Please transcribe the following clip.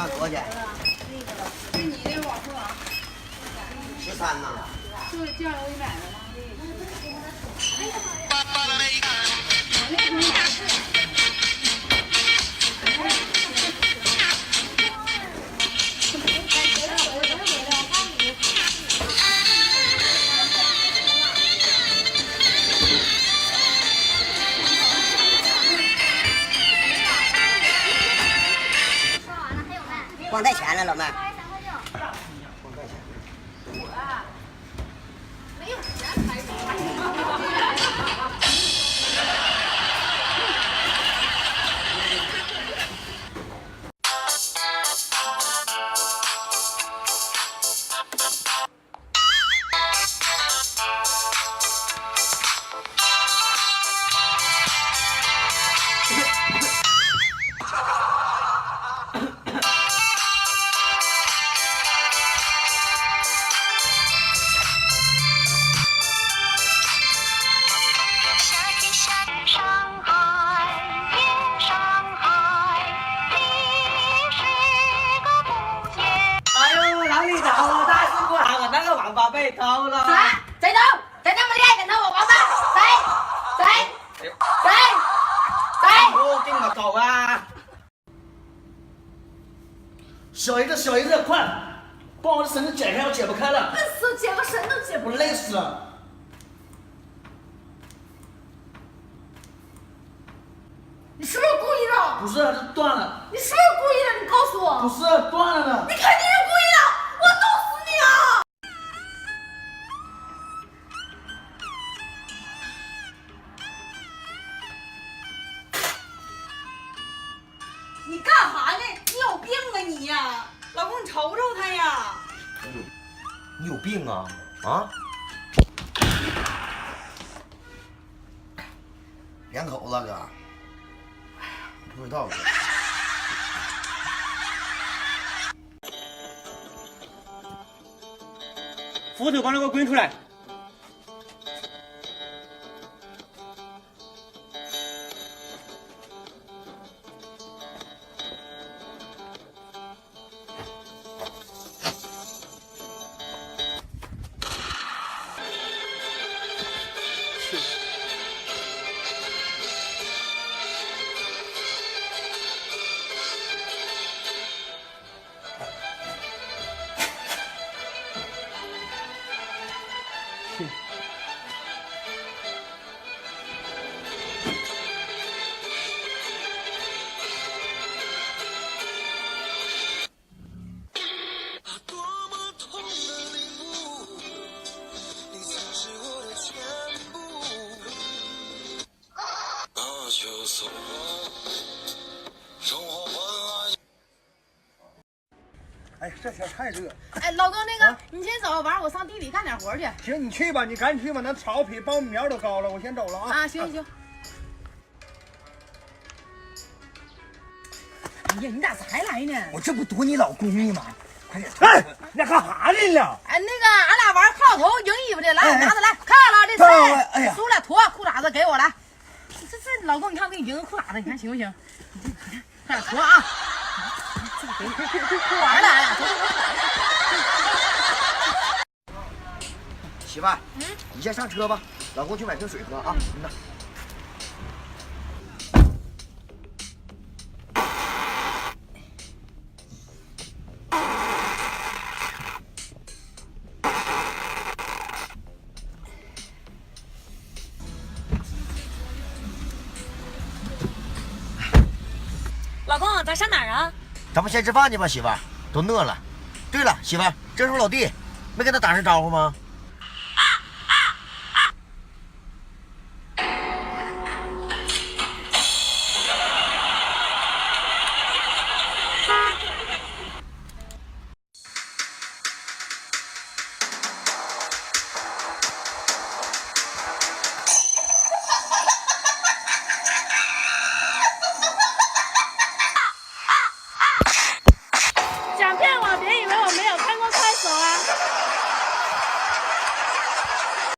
啊，多少钱？是你的网速啊13呢。就是酱油100的吗？光带钱了，老妹儿。没有钱开被偷了！啥？谁偷？谁那么厉害敢偷我王八？谁？我给我走啊！小姨子，快，把我的绳子解开，我解不开了。笨死，解个绳都解不我累死了。你是不是故意的？不是，这断了。你是不是故意的？你告诉我。不是，断了呢。你肯定是故意的，我弄死你啊！你干啥呢？你有病啊你呀！老公，你瞅瞅他呀！你有病啊？啊？2口子哥，不知道哥。斧头，帮你给我滚出来！哎，这天太热。哎，老公，那个，你先走，晚上我上地里干点活去。行，你去吧，你赶紧去吧，那草皮苞米苗都高了，我先走了啊。啊，行。哎呀，你咋才来呢？我这不躲你老公呢吗？快点！哎，你干啥去了？哎，那个，俺俩玩靠头赢衣服去，来，拿着来，看了这菜，哎呀，输了脱裤衩子给我来。这老公，你看我给你赢个裤衩子，你看行不行？快点脱啊！这个给你，不玩了，俺俩脱。媳妇儿，你先上车吧，老公去买瓶水喝啊。嗯呐。老公，咱上哪儿啊？咱们先吃饭去吧，媳妇儿，都饿了。对了，媳妇儿，这是我老弟，没跟他打声招呼吗？